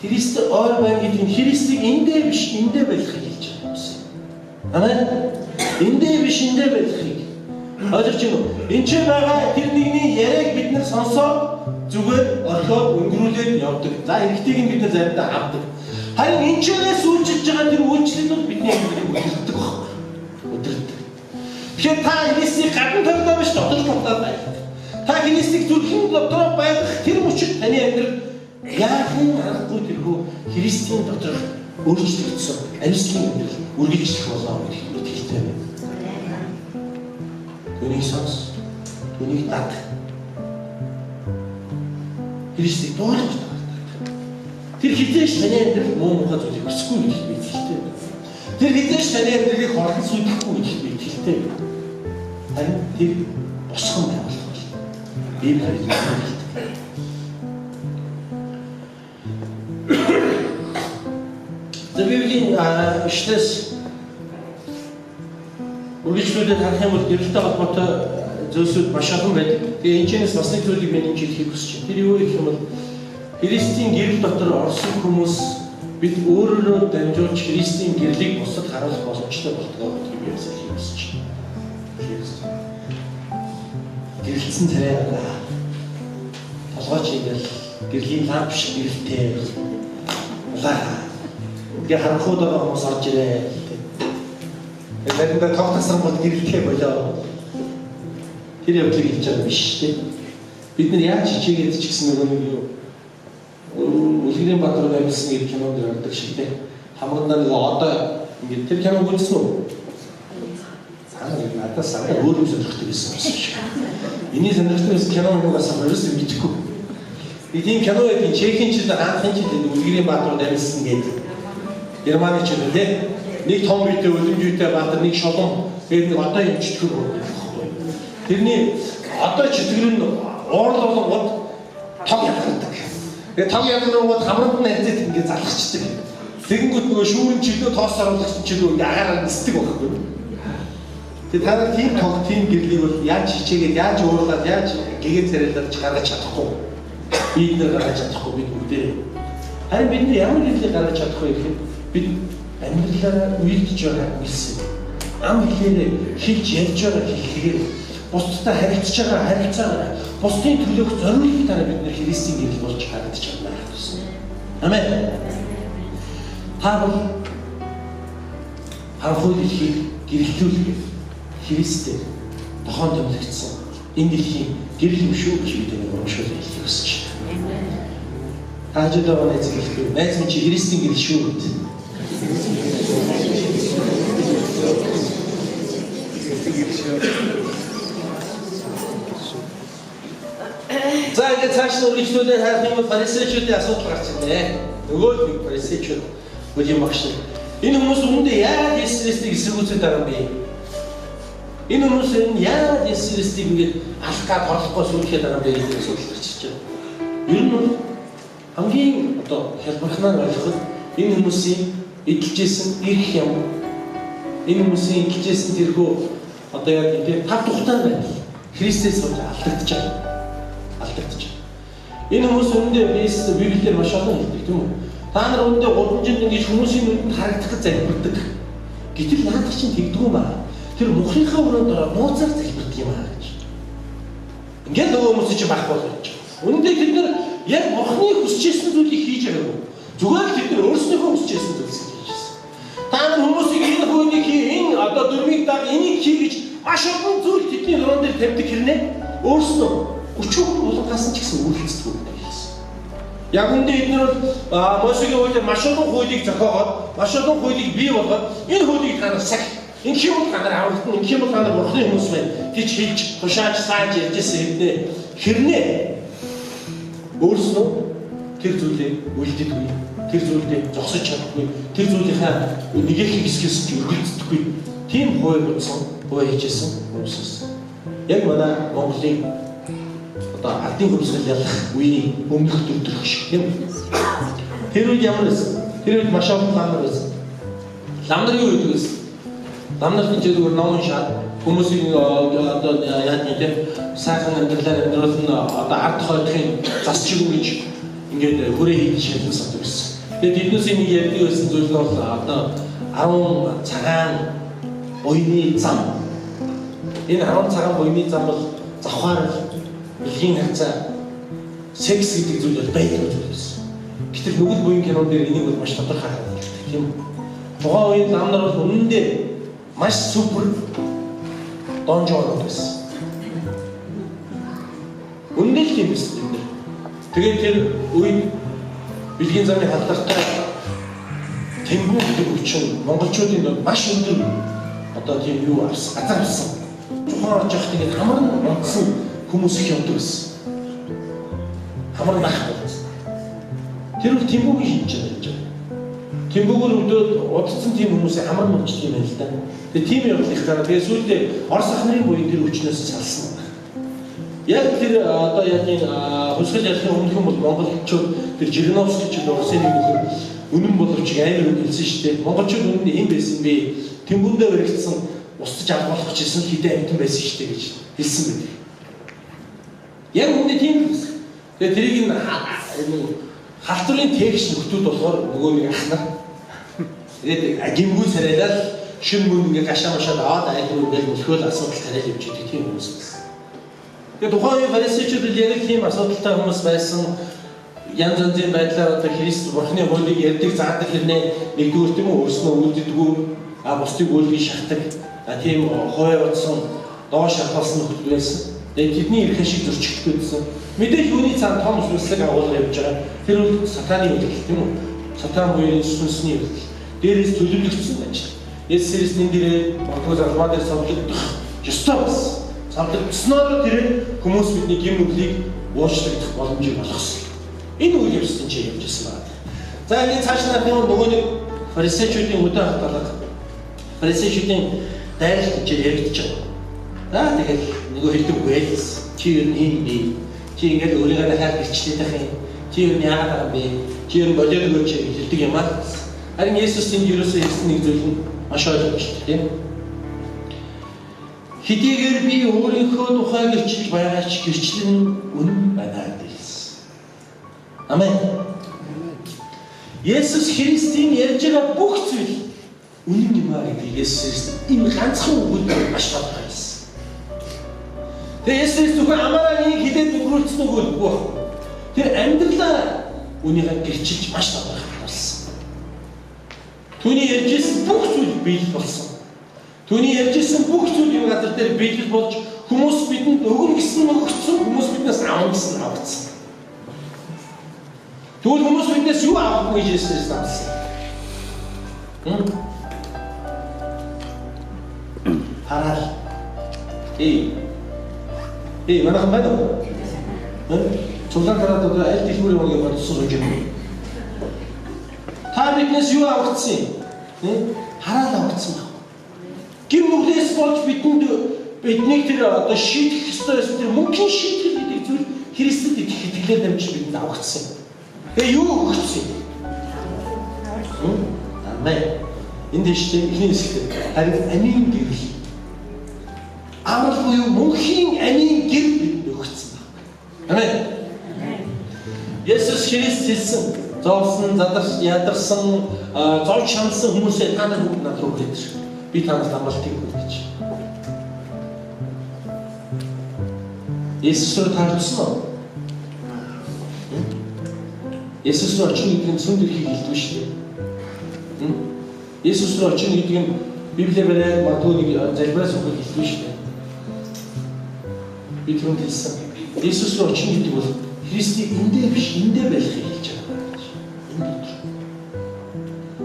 Христтэй ойр байна гэдэг нь Христийг эндээ биш, эндээ байхыг хэлж байгаа юм. Амен. Эндээ биш, эндээ байхыг. Ойлгож байна уу? Энд ч байгаа тэр нэгний яриаг бид нар сонсоод зүгээр орхиод өнгөрүүлээд явдаг. За эргэтэйг нь бид нар заримдаа авдаг. Харин энэ чэнээс үйлчилж байгаа тэр үйлчлэлүүд бидний амьдралыг өдөртдөг байхгүй. Өдөртдөг. Тэгэхээр та Христийг гадна талдаа биш дотор талдаа байх. Та Христийг зүрхийн дотроо байх тэр мөчид таны амьдрал яахын аргагүй тэрхүү Христийн дотор өөрчлөгдсөн ариуслын амьдрал үргэлжлэх болоо гэдэг итгэлтэй байна. Түүнийг сонс. Түүнийг дат. Христийг дуулах. Тэр хизээш таны амьдрал муу мухай зүйлийг өсөхгүй гэж би итгэлтэй байна. Тэр хизээш таны амьдралыг хорлон сүйдэхгүй гэж би итгэлтэй байна. Харин тэр босгон байгуулах бол Библиэд хэлдэг. ишлээс үргэлжлүүлээд харах юм бол гэрэлтэй холбоотой зүйлсүүд маш олон байдаг. Тэгээ энэчнээс бас нэг зүйлийг би нэмж хэлхийг хүсэж байна. Тэр юу гэх юм бол Христийн гэрэл дотор орсон хүмүүс бид өөрөөрөө дамжуулж Христийн гэрлийг бусад харуулах боломжтой болтгоо гэдгийг би хэлхийг хүсэж байна. Гэрэлцэн царайгаа толгойч ингээл гэрлийн ламп шиг гэрэлтэй улаа. Ингээ харанхууд байгаа хүмүүс орж ирээ. Заримдаа тогтсон бол гэрэлтэй болоо. Тэр явдлыг хийж байгаа биш тийм. Бид нар яаж хичээгээд ч гэсэн нэг юу Үлгэрийн Баатар амьдсан гэдэг кинонд гардаг шиг тийм. Хамгаалал одоо ингээд тэр киног үзсэн үү? Цаана надад сая өөр юм сонирхдаг байсан юм шиг. Эний сонирхдаг кино угаас ерөөсөө мэдхгүй. Би тийм кино гэдэг Чехийн чил анхны жил Үлгэрийн Баатар амьдсан гэдэг. Германы чил тийм. Нэг том биетэй үлэмжтэй Баатар нэг шолон тэгээд нэг одоо юм читгэр байдаг байхгүй. Тэрний одоо читгэр нь уурлуулгууд том ядардаг. Тэгээд том ядаргууд хамранд нь харьцаад ингэ залхацдаг. Тэгэнгүүт нөгөө шүүрэн чилөө тоос оруулагч чилөө ингэ агаараа нисдэг байхгүй. Тэгээд та нар тийм тог тийм гэрлийг бол яаж хичээгээд яаж уурлаад яаж гэгээ царайлаад гаргаж чадахгүй. Бид нар гаргаж чадахгүй бид бүгдээ. Харин бид нар ямар гэрлийг гаргаж чадахгүй гэхээр бид амьдралаараа үйлдэж байгаа үйлсээ ам хэлээр хэлж ярьж байгаа хэллэгээр бусдтай харилцаж байгаа харилцаа бусдын төлөөх зориулалтаараа бид нэр Христийн гэрэл болж харагдаж байна гэсэн. Амен. Та бол харахуй дэлхийг гэрэлтүүлэх Христээр тохон томилогдсон энэ дэлхийн гэрэл юм шүү гэж бид нэг урамшуул хэлэх хүсэж байна. Тааждаа найз хэлэхгүй. Найз минь чи Христийн гэрэл шүү гэдэг. За ингээд цааш нь үргэлжлүүлээд харах юм бол фарисеучуудын асуудал гарч ирнэ. Нөгөө нэг фарисеучуд үгүй багш. Энэ хүмүүс үүндээ яаж Есүс Христийг эсэргүүцээд байгаа юм бэ? Энэ хүмүүс яаж Есүс Христийг ингээд алах гад хорлохгүй сүлхээд байгаа юм бэ гэдэг асуудал гарч ирж байна. Ер нь бол хамгийн одоо хэлбэрхнаар ойлгоход энэ хүмүүсийн эдэлжсэн ирэх юм. Энэ хүмүүсийн эдэлжсэн тэрхүү одоо яг тийм тав тухтай байна. Христээс алдагдаж байгаа. Энэ хүмүүс үүндээ Библиэлд маш олон хэлдэг тийм үү? Та нар үүндээ 3 жил ингэж хүмүүсийн нүдэнд харагдах гэж залбирдаг. Гэтэл наадах чинь тэгдэггүй маа. Тэр мухынхаа өрөөнд ороод нууцаар залбирдаг юм аа гэж. Ингээд нөгөө хүмүүс чинь байхгүй болж байгаа. Үүндээ бид нар яг Бурхны хүсчээсэн зүйлийг хийж байгаагүй. Зүгээр л бид нар өөрсдийнхөө хүсчээсэн зүйлсийг хийж байсан. Та нар хүмүүсийг энэ хөөнийг энэ одоо дөрмийг даг энийг хий гэж маш олон зүйл тэдний өрөөнд дээр тавьдаг хэрнээ өөрснөө өчүүх болгосон ч гэсэн үйлчлдэг юм байсан. Яг үндэ эдгээр бол Мосегийн хуулиар маш олон хуулийг зохиогоод, маш олон хуулийг бий болгоод энэ хуулийг та нар сах. Энэ юм та нар аврагдана, энэ юм та нар Бурхны хүмүүс байна гэж хэлж, тушааж, сааж ярьжсэн хэвнээ. Хэрнээ өөрснөө тэр зүйлээ үлддэггүй, тэр зүйлээ зогсож чаддаггүй, тэр зүйлийнхаа нэгэн хэсгээс ч өргөлддөггүй. Тийм хууль утсан, хууль хийжсэн хүмүүсээс. Яг манай Монголын одоо ардын хөвсгөл ялах үеийн өмнөх төрөх шиг тийм. Тэр үед ямар байсан? Тэр үед маш олон лам нар байсан. Лам нар юу гэдэг вэ? Лам нар чинь зүгээр ном уншаад хүмүүсийн одоо яаж тийм сайхан амьдралаар амьдруулна одоо ард хойдохын засчих гэж ингээд хүрээ хийж шилжүүлсэн сатдаг гэсэн. Тэгээд тэднээс нэг ярьдаг байсан зүйл нь бол одоо 10 цагаан буйны зам. Энэ 10 цагаан буйны зам бол завхаар дэлхийн хацаа секс гэдэг зүйл бол байдаг зүйл байсан. Гэтэл нүгэл буян кинон дээр энийг бол маш тодорхой харуулдаг тийм үү? Тухайн үеийн зам нар бол үнэндээ маш супер донжоо байсан. Үнэндээ л тийм байсан. Тэгээд тэр үед бэлгийн замын халдвартай тэнгуү гэдэг хүчин монголчуудын донд маш өндөр одоо тийм юу авсан, газар авсан. Тухайн орж явах тэгээд хамар унтсан хүмүүс их явдаг гэсэн. Хамар байх болсон. Тэр үл Тэмбүүг хийж байгаа. Тэмбүүгээр өдөөд удацсан тийм хүмүүсийн хамар мөчдөг юм байна л да. Тэгээ тийм явдлыг дараа тэгээ сүүлдээ Орос ахнарын буян тэр хүчнээс салсан. Яг тэр одоо яг энэ хөлсгөл ялахын өмнөх юм бол монголчууд тэр Жириновский ч Оросын нэг нөхөр үнэн боловч амар үг хэлсэн шүү дээ. Монголчууд үнэндээ хэн байсан бэ? Тэнгүүндээ баригдсан устж авах гэсэн хідэ амтан байсан шүү дээ гэж хэлсэн байдаг. Яг үнэ тийм байсан. Тэгээ тэрийг халдварын текст нөхдүүд болохоор нөгөө нэг ахнаа. Тэгээд гимгүү царайлал шин мөн ингээ гашаа машаад аваад айлгүй ингээл мөлхөөл асуудал тариал явж идэг тийм хүмүүс байсан. Тэгээд тухайн үеийн фарисеучуд яг тийм асуудалтай хүмүүс байсан. Янз янзын байдлаар одоо Христ бурхны хуулийг ярьдаг заадаг хэрнээ нэгдүгээр тийм үү өөрснөө үлддэггүй бусдыг үлгий шахдаг тийм хой утсан доош шахалсан нөхцөл байсан. Тэгээд тэдний эрх шиг зөрчигдөх байсан. Мэдээж үүний цаана том сүнслэг агуулга явж байгаа. Тэр бол сатаны үйлдэл тийм үү? Сатан буюу сүнсний үйлдэл. Дээрээс төлөвлөгдсөн ажил. Есүс Христийн дээрээ магадгүй залмаа дээр савлагдах ёстой бас. Савлагдсаноор тэр хүмүүс бидний гим нүглийг уучлагдах боломжийг олгосон. Энэ үйл явцсан чи явж ирсэн байна. За энэ цааш нь нөгөө нэг фарисеучуудын өдөө хатгалах фарисеучуудын дайралт гэж яригдчих. За тэгэл нөгөө хэлдэг байлс. Чи юу нэг чи ингээд өөрийгөө хайр гэрчлээд байх юм. Чи юу яагаад юм бэ? Чи юу болоод өгч хэлдэг юм аа. Харин Есүс энд ерөөсөө хэлсэн нэг зүйл нь маш ойлгомжтой тийм. Хэдийгээр би өөрийнхөө тухай гэрчилж байгаа ч гэрчлэн үнэн байна гэсэн. Амен. Есүс Христийн ярьж байгаа бүх зүйл үнэн юм аа гэдгийг Есүс энэ ганцхан үгд маш тодорхой хэлсэн. Тэгээ Есүс зөвхөн амаараа нэг хилээд өнгөрүүлсэн үг үгүй. Тэр амьдралаа үнийгээ гэрчилж маш тодорхой болсон. Түүний ярьжсэн бүх зүйл биелэл болсон. Түүний ярьжсэн бүх зүйл энэ газар дээр биелэл болж хүмүүс бидэнд өгөн гэсэн өгсөн, хүмүүс биднээс авах гэсэн авсан. Тэгвэл хүмүүс биднээс юу авах гэж Есүс авсан? Хараа. Манайхан байна уу? Цуглаан тараад одоо аль дэлгүүрийн өнгийн бодсон гэж юм. Та биднээс юу авагдсан юм? Хараал авагдсан байна. Гим нүглээс болж биднийг тэр одоо шийдэх ёстой тэр мөнхийн шийдэл гэдэг зүйл Христэд итгэлээр дамжиж бидэнд авагдсан. Тэгээ юу өгсөн юм? Амен. Энд дэштэй ихний хэсэгт харин амийн гэрэл. Аврал буюу мөнхийн амийн гэрэл бидэнд өгсөн байна. Амен. Есүс Христ хэлсэн зовсон, ядарсан, зовж шаналсан хүмүүсээ та нар бүгд над руу ирэх. Би танаас амралтыг хүлээж. Есүс таарсан уу? Есүс рүү очих гэдэг нь сүм дэрхийг хэлдэг шүү дээ. Есүс рүү очих гэдэг нь Библиэр бариад магадгүй нэг залбираас өгөх хэлдэг шүү дээ. Би түрүүнд хэлсэн. Есүс рүү очих гэдэг бол Христийн эндээ биш, эндээ байхыг хэлж байгаа.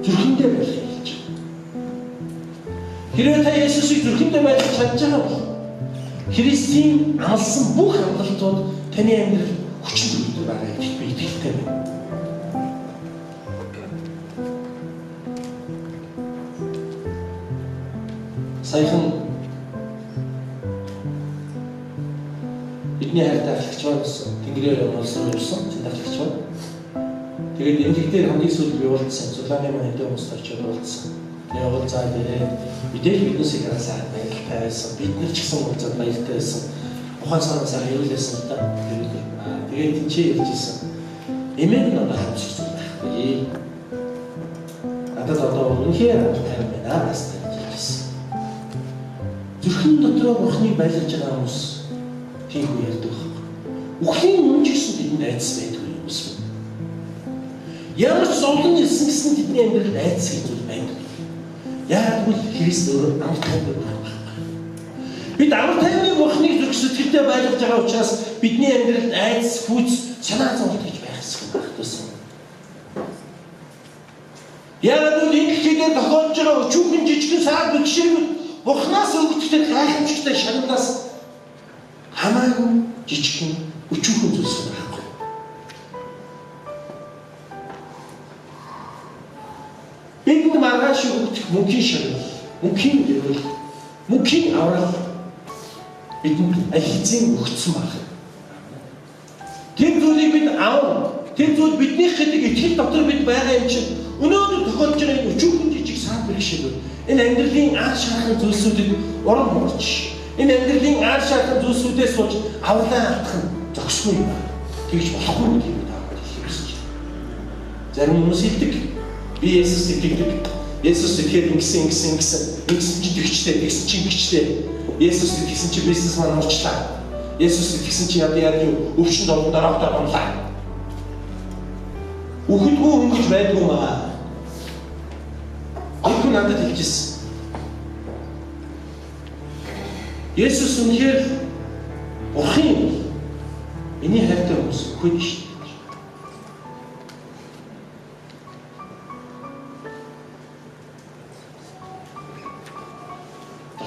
Зүрхэндээ байхыг хэлж байгаа. Хэрвээ та Есүсийг зүрхэндээ байх чадж байгаа бол Христийн амласан бүх амлалтууд таны амьдрал хүчин төгөлдөр байгаа гэдэгт би итгэлтэй байна. Саяхан бидний хайртай ахлагч байсан. Тэнгэрээр олсон ирсэн захлагч байна. Тэгээд эмгэг дээр хамгийн сүүлд би уулзсан. Зулааны маань хэдэн хүмүүс тарчаад уулзсан. Тэгээ уулзаад мэдээж биднээс их сайн баяртай байсан. Бид нар ч гэсэн уулзаад баяртай байсан. Ухаан санаасаа хэлүүлсэн та. Тэгээд энэ чи ярьжсэн. Эмээг надад хамсчихсан байхгүй. Надад одоо үнэхээр тань байна нас гэж. Зүрхэн дотроо бурхныг байлгаж байгаа хүмүүс тиймгүй ярьдаг. Үхлийн үнж гэсэн тэдэнд айдас байдаг юм эсвэл. Ямар ч зовлон ирсэн гэсэн тэдний амьдралд айдас гэж зүйл байдаг. Яг л Христ өөрөө амар тайван байна. Бид амар тайвны бурхныг зүрх сэтгэлдээ байлгаж байгаа учраас бидний амьдралд айдас, хүч, санаа зовлон гэж байх ёсгүй байна. Яг л энэ хэдийн тохиолж байгаа өчүүхэн жижигхэн саад жишээнүүд бурхнаас өгдөгтэй гайхамшигтай шагналаас хамаагүй жижигхэн өчүүхэн зүйлс байхгүй. Бидний маргааш өгдөх мөнхийн шагнал, мөнхийн дэврэл, мөнхийн аврал бидэнд аль хэзээ өгсөн байна. Тэр зүйлийг бид аав, тэр зүйл биднийх гэдэг итгэл дотор бид байгаа юм чинь Өнөөдөр тохиолж байгаа энэ өчүүхэн жижиг саад бэрхшээлүүд энэ амьдралын ааш шархан зүйлсүүдэд орон орж, энэ амьдралын ааш шархан зүйлсүүдээс болж авралаа алдах нь зохисгүй юм. Тэгж болохгүй гэдэг таамаг хэлж байна. Зарим хүмүүс хэлдэг би Есүс итгэдэг. Есүс итгэхэд ингэсэн чинь тэгчтэй, тэгсэн чинь ингэчтэй. Есүс итгэсэн чинь бизнес маань урчлаа. Есүс итгэсэн чинь яд өвчнөд орон дороогдоо онлаа. Үхэдгүй өнгөж байдгүй маа. Энд надад хэлжсэн. Есүс үнэхээр Бурхан юм. Миний хайртай хүмүүс үхэж шүү дээ.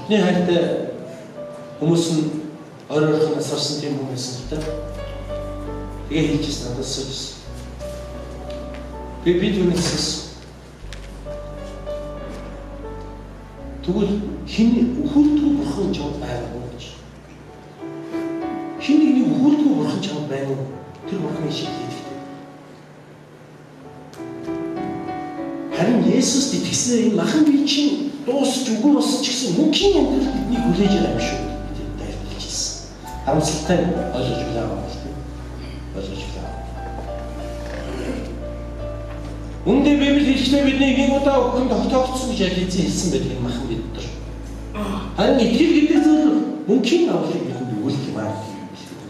Бидний хайртай хүмүүс нь ойролцоогоос орсон тийм хүмүүс л та. Тэгээ хэлжсэн надад сүлс. Би түүнээс тэгвэл хиний үхэлдгүй Бурхан чамд байгаа юм гэж. Хиний үхэлдгүй Бурхан чамд байна уу? Тэр Бурханы шиг хэлдэг. Харин Есүст итгэсэн энэ махан бие чинь дуусч үгүй болсон ч гэсэн мөнхийн амьдрал бидний хүлээж байгаа юм шүү гэдэг дайрлаж хэлсэн. Харамсалтай ойлгож байгаа юм байна. Ойлгож байгаа. Үндэ Библи хэлэхдээ бидний нэг удаа өгөн тогтоогдсон гэж хэлсэн байдаг юм махан бид нар. Харин итгэл гэдэг зүйл мөнхийн авралыг бидэнд өгүүлэх юм аа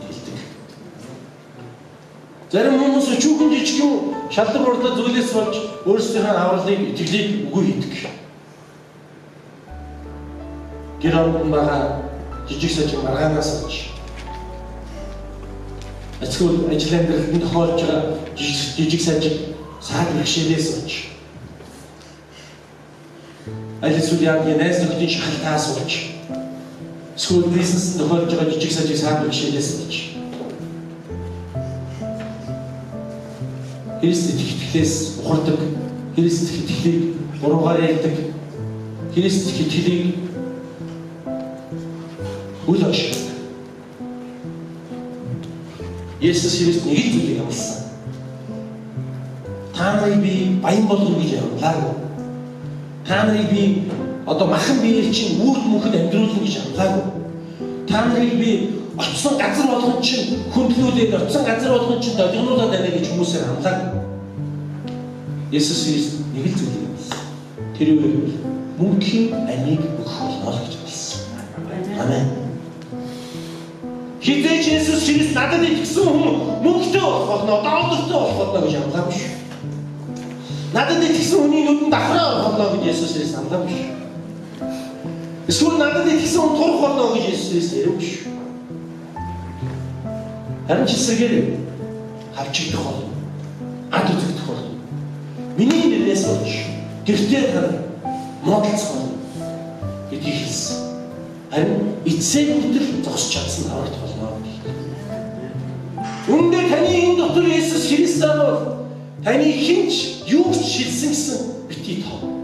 хэлдэг. Зарим хүмүүс өчүүхэн жижиг юм шалдар урдлаа зүйлээс болж өөрсдийнхөө авралыг итгэлийг үгүй хийдэг. Гэр орон байгаа жижиг сажиг маргаанаас болж эсвэл ажил амьдралд тохиолж байгаа жижиг сажиг саад бэрхшээлээс болж аль эсвэл яг найз нөхдийн шахалтаас болж эсвэл бизнест тохиолж байгаа жижиг сажиг саад бэрхшээлээс болж Христ итгэлээс ухардаг, Христ итгэлийг буруугаар ярьдаг, Христ итгэлийг үл ашигладаг. Есүс Христ нэг л зүйлийг амласан. Та нарыг би баян болгоно гэж амлаагүй. Та нарыг би одоо махан биеэр чинь үүрт мөнхөд амьдруулна гэж амлаагүй. Та нарыг би очсон газар болгон чинь хөндлүүлээд очсон газар болгон чинь долгинуулаад байна гэж хүмүүсээр амлаагүй. Есүс Христ нэг л зүйлийг амласан. Тэр үеэр мөнхийн амийг өгөх болно гэж амласан. Амен. Хизээч Есүс Христ надад итгэсэн хүн мөнхтэй болох болно, доолдортой болох болно гэж амлаагүй шүү. Надад итгэсэн хүний нүдэнд давхраа орох болно гэж Есүс Христ амлаагүй шүү. Эсвэл надад итгэсэн хүн турах болно гэж Есүс Христ яриагүй шүү. Харин чисэргээр хавчигдах болно, ад үзэгдэх болно. Миний нэрнээс болж гэртээ танаа модалцах болно гэдгийг хэлсэн. Харин эцсийн хүртэл зогсож чадсан аврагт болно. Үндэ таны энэ дотор Есүс Христ аа таны хинч юу ч шилсэн гэсэн битгий тоо.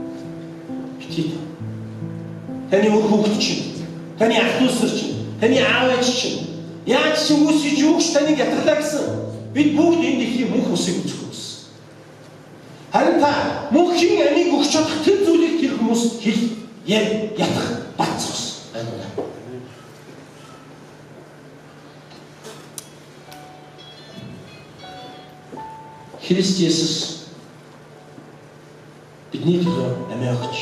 Битгий тоо. Таны өр хүүхэд чинь, таны ах дүүс нар чинь, таны аав ээж чинь яаж ч үүсгэж юу ч таныг ятгалаа гэсэн бид бүгд энэ дэлхийн мөнх усыг үзэх хүмүүс. Харин та мөнхийн амийг өгч чадах тэр зүйлийг тэр хүмүүст хэл ятгах бацс. Христ Есүс бидний төлөө амиа өгч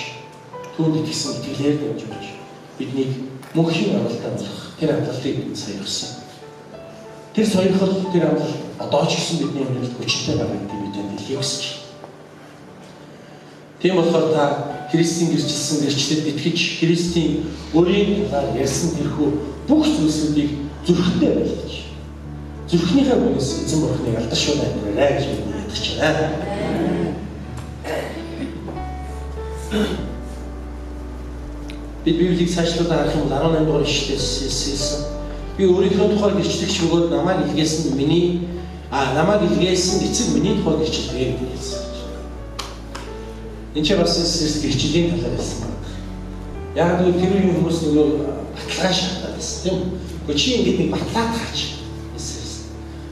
түүнд итгэсэн итгэлээр дамжуулж биднийг мөнхийн амралтад болох тэр амралтыг сойрхсан. Тэр сойрхол тэр амралт одоо ч гэсэн бидний амьдралд хүчтэй байгаа гэдгийг бидэнд хэлхийг хүсэж байна. Тийм болохоор та Христийн гэрчилсэн гэрчлэлд итгэж Христийн өөрийн талаар ярьсан тэрхүү бүх зүйлсүүдийг зүрхэндээ байлгаж зүрхнийхээ бүнээс эзэн бурхныг алдаршуул амьдраарай гэж бид ядаж байна. Бид Библийг цаашлуулаад харах юм бол 18 дугаар ишлэлээс хэлсэн. Би өөрийнхөө тухай гэрчлэгч бөгөөд намайг илгээсэн намайг илгээсэн эцэг миний тухай гэрчлэгээ гэж хэлсэн. Энд ч бас гэрчлийн талаар хэлсэн байна. Яг л тэр үеийн хүмүүс нөгөө баталгаа шаардаад байсан тийм үү? Гэхдээ чи ингэж нэг батлаад хаач.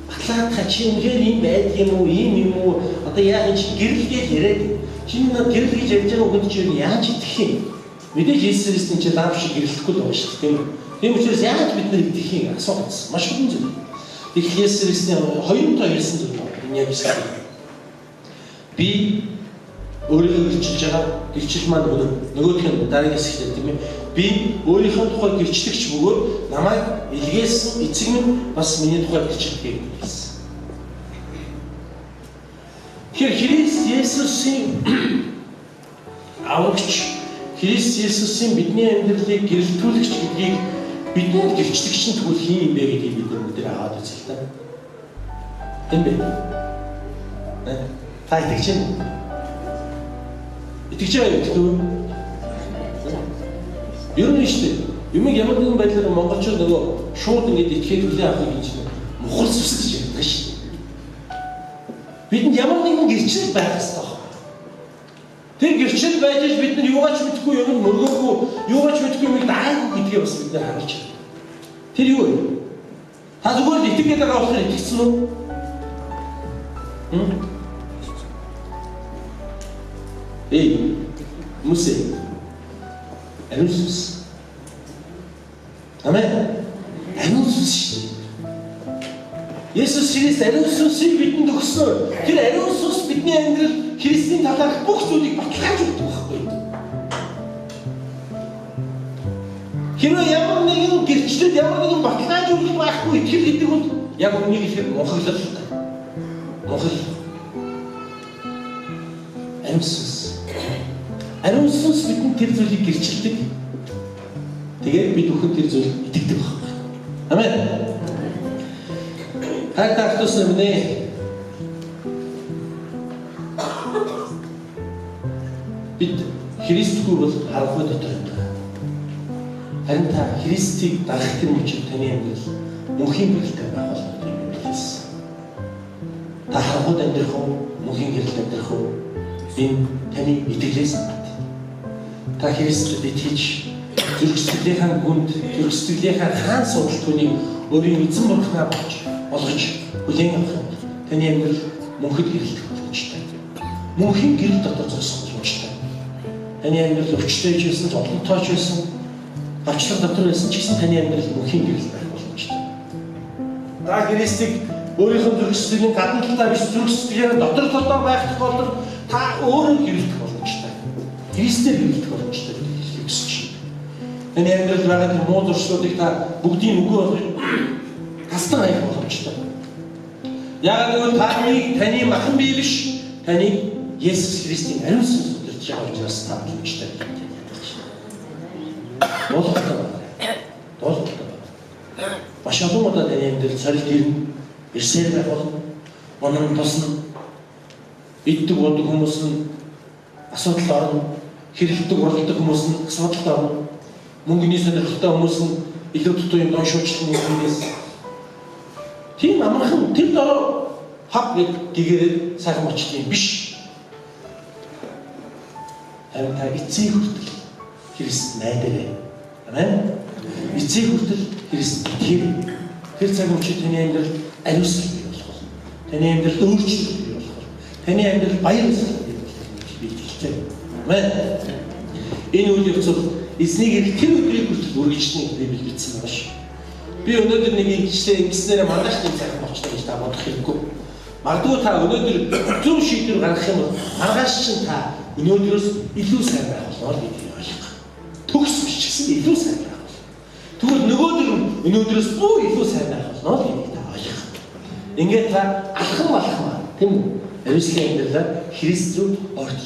Батлаад хаа чи үнээр юм байд юм уу, ийм юм уу? Одоо яг чи гэрэлгээд яриад Чиний гэрэл гэж ярьж байгаа үгэнд чи яаж итгэх юм? Мэдээж Есүс Христийн чи даав шиг гэрэлтэхгүй л байна шүү дээ. Тийм учраас яаж бид нар итгэх юм асуух маш хэдэн зүйл. Тэгэхээр Есүс Христийн хоёртой хэлсэн зүйл байна. Яг гэсэн. Би өөрийгөө гэрчилж байгаа гэрчил маань нөгөөх нь дараагийн хэсэгт тийм ээ. Би өөрийнхөө тухай гэрчлэгч бөгөөд намайг илгээсэн эцэг минь бас миний тухай гэрчлэдэг гэсэн. Христ Есүсийн аврагч, Христ Есүсийн бидний амьдралыг гэрэлтүүлэгч гэдгийг бидний гэрчлэгч нь тэгвэл хин юм бэ гэдгийг бид өнөөдөр аваад үзье л да. Тийм бэ? Та итгэж байна? Итгэж байгаа юм. Ер нь шүү дээ. Юмэг ямар нэгэн байдлаар монголчууд нөгөө шууд ингэж итгэхэд хүлээн авах гэж мухал сүсгэж байдаг шүү дээ. Бидэнд ямар нэгэн гэрчлэл байх хэрэгтэй байна. Тэр гэрчлэл байж л бид нар юугаач мэдхгүй юм мөргөөгүй, юугаач мэдхгүй юм даагүй гэдгийг бас бид нар харуулж байна. Тэр юу вэ? Та зүгээр л итгэгээд байгаа болохоор итгэсэн үү? Мөсө. Ариун. Амен. Ариун шүү дээ. Есүс Христ ариун сүнсийг бидэнд өгсөн. Тэр ариун сүнс бидний амьдрал Христийн талаарх бүх зүйлийг баталгаажуулдаг байхгүй юу? Хэрвээ ямар нэгэн гэрчлэл, ямар нэгэн баталгаажуулалт байхгүй итгэл гэдэг бол яг үнийг хэлэхэд мунхаглал. Мунхаглал. Ариун сүнс. Ариун сүнс бидэнд тэр зүйлийг гэрчилдэг. Тэгээд бид бүхэн тэр зүйл итгэдэг байхгүй юу? Амен. Хайтаахтус нэ. Бид Христгүй бол харахгүй дотор байдаг. Харин та Христийг дагах тэр мөчид таны амьдрал мөнхийн гэрэлтэй байх болно юм хэлсэн. Та харахгүй амьдрах уу, мөнхийн гэрэлтэй амьдрах уу? Энэ таны итгэлээс бат. Та Христэд итгэж зүрх сэтгэлийнхаа гүнд, зүрх сэтгэлийнхаа хаан судал түүнийг өөрийн эзэн бурхнаа болгож хүлээн авах юм. Таны амьдрал мөнхөд гэрэлтэх боломжтой. Мөнхийн гэрэл дотор зогсох боломжтой. Таны амьдрал өвчтэй ч байсан, зовлонтой ч байсан, гавчлаг дотор байсан ч гэсэн таны амьдрал мөнхийн гэрэл байх боломжтой. Та Христийг өөрийнхөө зүрх сэтгэлийн гадна талаа биш зүрх сэтгэлээр дотор талаа байх тохиолдолд та өөрөө гэрэлтэх боломжтой. Христээр гэрэлтэх боломжтой гэдгийг хэлэх ёстой шүү. Таны амьдрал байгаа тэр муу зуршлуудыг та бүгдийн үгүй болгож тасдан аях боломжтой. Яг нэг таны махан бие биш, таны Есүс Христийн ариун сүнс өдөрч байгаа учраас та боломжтой. Дуулалтай. Маш олон удаа таны амьдрал царилт ирнэ, ирсээр байх болно. Онон тусна. Иддэг бодог хүмүүс нь асуудал орно. Хэрэлдэг уралдаг хүмүүс нь асуудалд орно. Мөнгөний сонирхолтой хүмүүс нь илүү дутуу юм доншуулчлан юмээс. Тийм амархан тэр дор хав гэгээр сайхан болчих юм биш. Харин та эцэг хүртэл Христ найдаа. Амен. Эцэг хүртэл Христ итгэв. Тэр цаг мөчид таны амьдрал ариусгал бий болох. Таны амьдрал өөрчлөлт бий болох. Таны амьдрал баяр баясгал бий болох. Би итгэжээ. Амен. Энэ үйл явцад эзнийг тэр өдрийг хүртэл үргэлжлэнэ Библи бичсэн байгаа шүү. Би өнөөдөр нэг ингэснээр мандаж тийм сайхан болчихсон гэж та бодох хэрэггүй. Магадгүй та өнөөдөр зөв шийдвэр гаргах юм бол маргааш чинь та өнөөдрөөс илүү сайн байх болно гэдгийг ойлгох. Төгс биш ч гэсэн илүү сайн байх болно. Тэгвэл өнөөдрөөс бүр илүү сайн байх болно гэдгийг та ойлгох. Ингээд та алхам тийм үү? Ариуслын амьдралаар Христ рүү орж